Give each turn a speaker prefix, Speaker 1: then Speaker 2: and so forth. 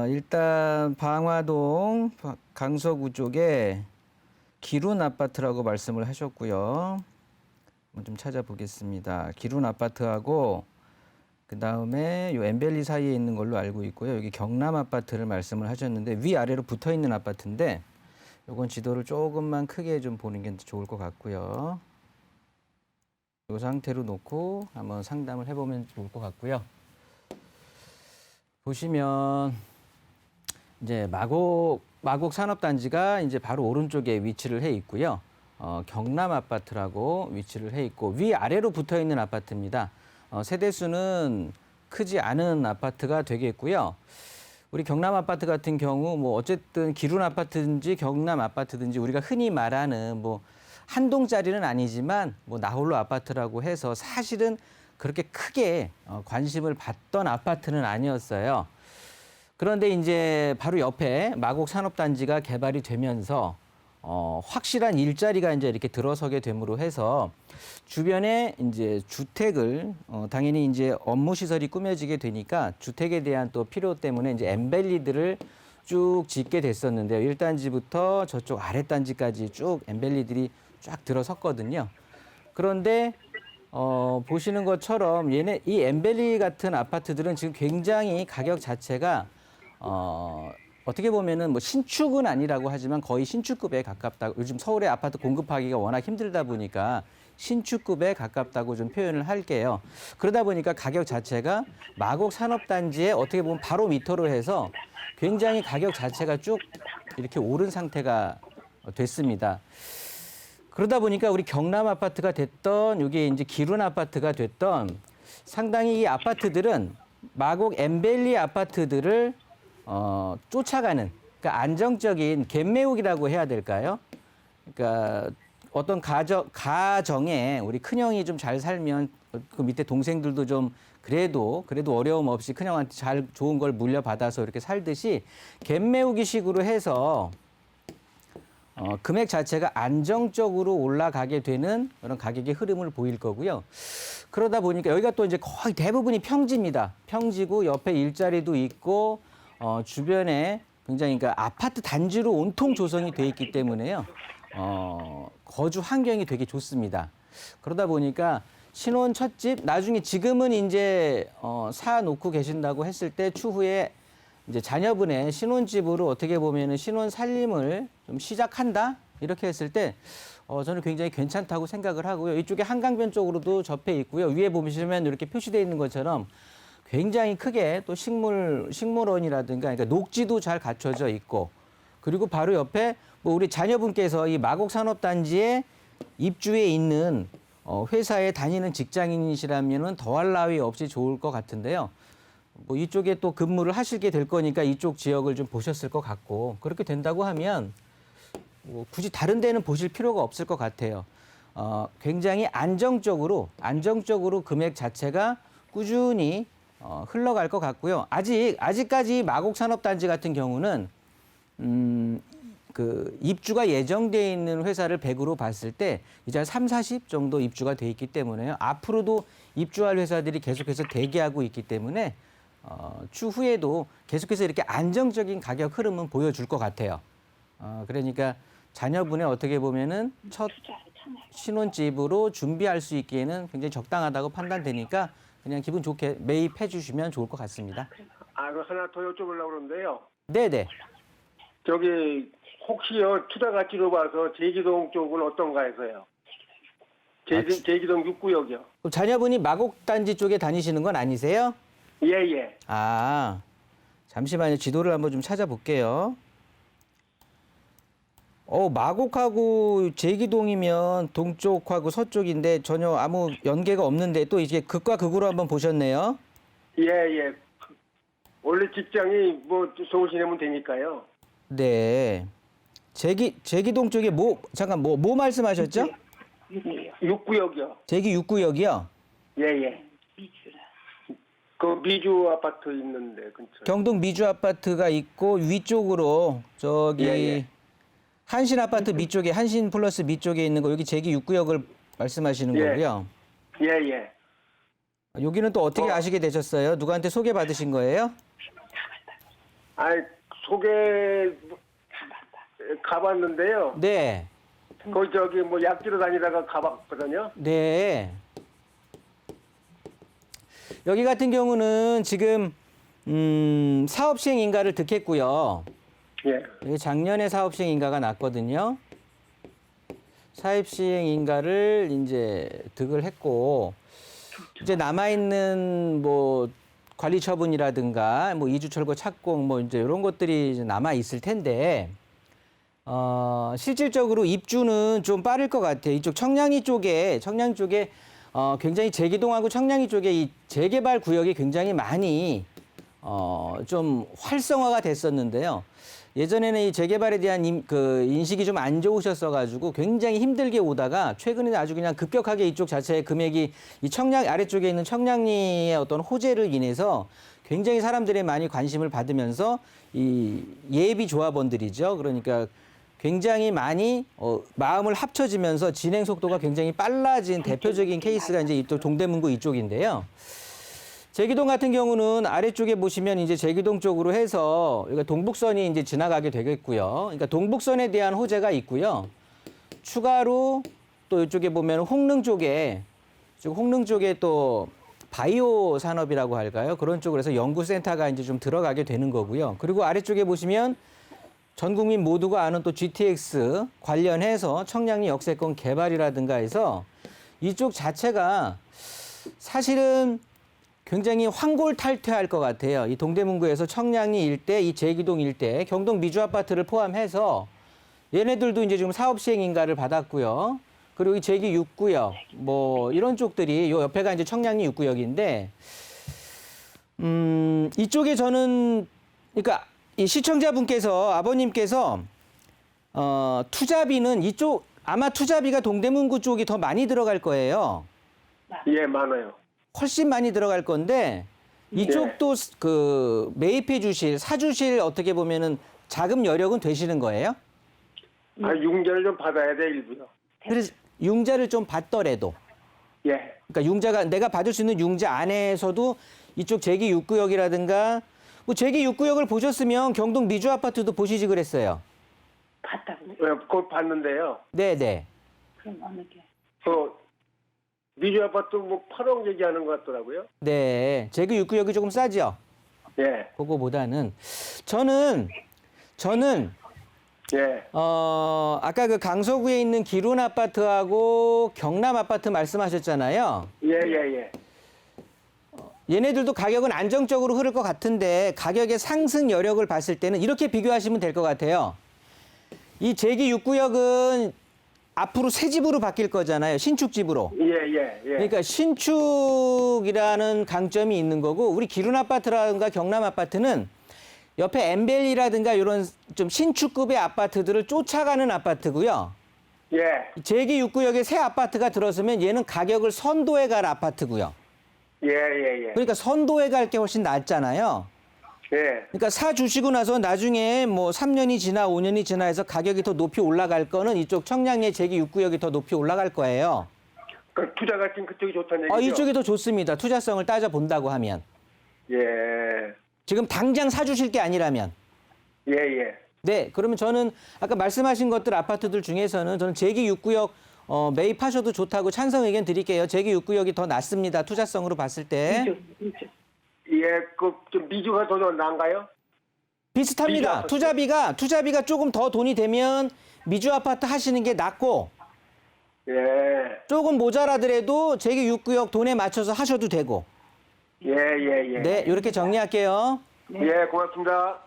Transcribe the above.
Speaker 1: 일단 방화동 강서구 쪽에 기룬 아파트라고 말씀을 하셨고요. 한번 좀 찾아보겠습니다. 기룬 아파트하고 그 다음에 요 엠벨리 사이에 있는 걸로 알고 있고요. 여기 경남 아파트를 말씀을 하셨는데 위아래로 붙어 있는 아파트인데 요건 지도를 조금만 크게 좀 보는 게 좋을 것 같고요. 이 상태로 놓고 한번 상담을 해보면 좋을 것 같고요. 보시면 이제 마곡 산업단지가 이제 바로 오른쪽에 위치를 해 있고요. 경남 아파트라고 위치를 해 있고 위아래로 붙어 있는 아파트입니다. 세대수는 크지 않은 아파트가 되겠고요. 우리 경남 아파트 같은 경우 뭐 어쨌든 기룬 아파트든지 경남 아파트든지 우리가 흔히 말하는 뭐 한 동짜리는 아니지만 뭐 나홀로 아파트라고 해서 사실은 그렇게 크게 관심을 받던 아파트는 아니었어요. 그런데 이제 바로 옆에 마곡 산업단지가 개발이 되면서 확실한 일자리가 이제 이렇게 들어서게 됨으로 해서 주변에 이제 주택을 당연히 이제 업무 시설이 꾸며지게 되니까 주택에 대한 또 필요 때문에 이제 엠벨리들을 쭉 짓게 됐었는데요. 1단지부터 저쪽 아랫단지까지 쭉 엠벨리들이 쫙 들어섰거든요. 그런데 보시는 것처럼 이 엠벨리 같은 아파트들은 지금 굉장히 가격 자체가 어떻게 보면은 뭐 신축은 아니라고 하지만 거의 신축급에 가깝다. 요즘 서울의 아파트 공급하기가 워낙 힘들다 보니까 신축급에 가깝다고 좀 표현을 할게요. 그러다 보니까 가격 자체가 마곡 산업단지에 어떻게 보면 바로 밑으로 해서 굉장히 가격 자체가 쭉 이렇게 오른 상태가 됐습니다. 그러다 보니까 우리 경남 아파트가 됐던 이게 이제 기룬 아파트가 됐던 상당히 이 아파트들은 마곡 엠벨리 아파트들을 쫓아가는 그러니까 안정적인 갭매우기라고 해야 될까요? 그러니까 어떤 가정에 우리 큰형이 좀 잘 살면 그 밑에 동생들도 좀 그래도 어려움 없이 큰형한테 잘 좋은 걸 물려받아서 이렇게 살듯이 갭매우기식으로 해서 금액 자체가 안정적으로 올라가게 되는 그런 가격의 흐름을 보일 거고요. 그러다 보니까 여기가 또 이제 거의 대부분이 평지입니다. 평지고 옆에 일자리도 있고 주변에 굉장히 그러니까 아파트 단지로 온통 조성이 돼 있기 때문에요. 거주 환경이 되게 좋습니다. 그러다 보니까 신혼 첫집 나중에 지금은 이제 사 놓고 계신다고 했을 때 추후에 이제 자녀분의 신혼집으로 어떻게 보면은 신혼 살림을 좀 시작한다 이렇게 했을 때 저는 굉장히 괜찮다고 생각을 하고요. 이쪽에 한강변 쪽으로도 접해 있고요. 위에 보시면 이렇게 표시되어 있는 것처럼 굉장히 크게 또 식물원이라든가 그러니까 녹지도 잘 갖춰져 있고 그리고 바로 옆에 뭐 우리 자녀분께서 이 마곡 산업단지에 입주해 있는 회사에 다니는 직장인이시라면은 더할 나위 없이 좋을 것 같은데요. 뭐 이쪽에 또 근무를 하시게 될 거니까 이쪽 지역을 좀 보셨을 것 같고 그렇게 된다고 하면 뭐 굳이 다른 데는 보실 필요가 없을 것 같아요. 굉장히 안정적으로 금액 자체가 꾸준히 흘러갈 것 같고요. 아직까지 마곡 산업단지 같은 경우는 그 입주가 예정돼 있는 회사를 100으로 봤을 때 이제 한 3, 40 정도 입주가 돼 있기 때문에요. 앞으로도 입주할 회사들이 계속해서 대기하고 있기 때문에 추후에도 계속해서 이렇게 안정적인 가격 흐름은 보여줄 것 같아요. 그러니까 자녀분의 어떻게 보면은 첫 신혼집으로 준비할 수 있기에는 굉장히 적당하다고 판단되니까 그냥 기분 좋게 매입해 주시면 좋을 것 같습니다.
Speaker 2: 그 하나 더 여쭤보려고 그러는데요.
Speaker 1: 네네.
Speaker 2: 저기 혹시요 투자 가치로 봐서 제기동 쪽은 어떤가 해서요. 제기동 6구역이요.
Speaker 1: 그럼 자녀분이 마곡단지 쪽에 다니시는 건 아니세요?
Speaker 2: 예예.
Speaker 1: 잠시만요. 지도를 한번 좀 찾아볼게요. 마곡하고 제기동이면 동쪽하고 서쪽인데 전혀 아무 연계가 없는데 또 이제 극과 극으로 한번 보셨네요.
Speaker 2: 예예. 원래 직장이 뭐 서울시내면 되니까요.
Speaker 1: 네. 제기동 쪽에 뭐 말씀하셨죠?
Speaker 2: 6구역이요.
Speaker 1: 제기 6구역이요?
Speaker 2: 예예. 그 미주 아파트 있는데 근처.
Speaker 1: 경동 미주 아파트가 있고 위쪽으로 저기
Speaker 2: 예.
Speaker 1: 한신 아파트 밑쪽에 한신 플러스 밑쪽에 있는 거 여기 제기 6구역을 말씀하시는 거고요.
Speaker 2: 예예.
Speaker 1: 여기는 또 어떻게 아시게 되셨어요? 누구한테 소개받으신 거예요?
Speaker 2: 아이, 소개 가봤는데요.
Speaker 1: 네.
Speaker 2: 거기 저기 뭐 약지로 다니다가 가봤거든요.
Speaker 1: 네. 여기 같은 경우는 지금 사업 시행 인가를 득했고요.
Speaker 2: 예.
Speaker 1: 여기 작년에 사업 시행 인가가 났거든요. 사업 시행 인가를 이제 득을 했고 이제 남아 있는 뭐 관리 처분이라든가 뭐 이주철거 착공 뭐 이제 이런 것들이 이제 남아 있을 텐데 실질적으로 입주는 좀 빠를 것 같아요. 이쪽 청량리 쪽에 굉장히 제기동하고 청량리 쪽에 이 재개발 구역이 굉장히 많이 좀 활성화가 됐었는데요. 예전에는 이 재개발에 대한 인식이 좀 안 좋으셨어가지고 굉장히 힘들게 오다가 최근에 아주 그냥 급격하게 이쪽 자체의 금액이 이 청량 아래쪽에 있는 청량리의 어떤 호재를 인해서 굉장히 사람들의 많이 관심을 받으면서 이 예비 조합원들이죠. 그러니까 굉장히 많이 마음을 합쳐지면서 진행 속도가 굉장히 빨라진 대표적인 케이스가 이제 이쪽 동대문구 이쪽인데요. 제기동 같은 경우는 아래쪽에 보시면 이제 제기동 쪽으로 해서 그러니까 동북선이 이제 지나가게 되겠고요. 그러니까 동북선에 대한 호재가 있고요. 추가로 또 이쪽에 보면 홍릉 쪽에 또 바이오 산업이라고 할까요? 그런 쪽으로 해서 연구센터가 이제 좀 들어가게 되는 거고요. 그리고 아래쪽에 보시면 전 국민 모두가 아는 또 GTX 관련해서 청량리 역세권 개발이라든가 해서 이쪽 자체가 사실은 굉장히 황골탈퇴할 것 같아요. 이 동대문구에서 청량리 일대, 이 제기동 일대, 경동 미주 아파트를 포함해서 얘네들도 이제 지금 사업 시행 인가를 받았고요. 그리고 이 제기 6구역, 뭐 이런 쪽들이 요 옆에가 이제 청량리 6구역인데, 이쪽에 저는 그러니까 이 시청자분께서 아버님께서 투자비는 이쪽 아마 투자비가 동대문구 쪽이 더 많이 들어갈 거예요.
Speaker 2: 예, 많아요.
Speaker 1: 훨씬 많이 들어갈 건데 이쪽도 그 매입해 주실 사주실 어떻게 보면은 자금 여력은 되시는 거예요?
Speaker 2: 아, 융자를 좀 받아야 돼, 일부요.
Speaker 1: 그래서 융자를 좀 받더라도
Speaker 2: 예.
Speaker 1: 그러니까 융자가 내가 받을 수 있는 융자 안에서도 이쪽 제기 6구역이라든가 뭐 제기 6구역을 보셨으면 경동 미주 아파트도 보시지 그랬어요.
Speaker 3: 봤다고요?
Speaker 2: 예, 그걸 봤는데요.
Speaker 1: 네네.
Speaker 3: 그럼 어느 게?
Speaker 2: 미주 아파트 뭐 8억 얘기하는 것 같더라고요.
Speaker 1: 네. 제기 6구역이 조금 싸죠.
Speaker 2: 예.
Speaker 1: 그거보다는 저는
Speaker 2: 예.
Speaker 1: 아까 그 강서구에 있는 기룬 아파트하고 경남 아파트 말씀하셨잖아요.
Speaker 2: 예.
Speaker 1: 얘네들도 가격은 안정적으로 흐를 것 같은데 가격의 상승 여력을 봤을 때는 이렇게 비교하시면 될 것 같아요. 이 제기 6구역은 앞으로 새 집으로 바뀔 거잖아요. 신축집으로.
Speaker 2: 예.
Speaker 1: 그러니까 신축이라는 강점이 있는 거고 우리 기룬 아파트라든가 경남 아파트는 옆에 엠벨리라든가 이런 좀 신축급의 아파트들을 쫓아가는 아파트고요.
Speaker 2: 예.
Speaker 1: 제기 6구역에 새 아파트가 들어서면 얘는 가격을 선도해 갈 아파트고요.
Speaker 2: 예.
Speaker 1: 그러니까 선도해 갈 게 훨씬 낫잖아요.
Speaker 2: 예.
Speaker 1: 그러니까 사 주시고 나서 나중에 뭐 3년이 지나 5년이 지나 해서 가격이 더 높이 올라갈 거는 이쪽 청량리의 제기 6구역이 더 높이 올라갈 거예요.
Speaker 2: 그 투자 가치는 그쪽이 좋다는 얘기죠?
Speaker 1: 이쪽이 더 좋습니다. 투자성을 따져 본다고 하면.
Speaker 2: 예.
Speaker 1: 지금 당장 사주실 게 아니라면.
Speaker 2: 예.
Speaker 1: 네, 그러면 저는 아까 말씀하신 것들 아파트들 중에서는 저는 제기 6구역 매입하셔도 좋다고 찬성 의견 드릴게요. 제기 6구역이 더 낫습니다. 투자성으로 봤을 때.
Speaker 3: 이쪽.
Speaker 2: 예, 좀 미주가 더 나은가요?
Speaker 1: 비슷합니다.
Speaker 2: 미주 아파트?
Speaker 1: 투자비가 조금 더 돈이 되면 미주 아파트 하시는 게 낫고
Speaker 2: 예.
Speaker 1: 조금 모자라더라도 제기 6구역 돈에 맞춰서 하셔도 되고.
Speaker 2: 예.
Speaker 1: 네, 이렇게 정리할게요.
Speaker 2: 예, 고맙습니다.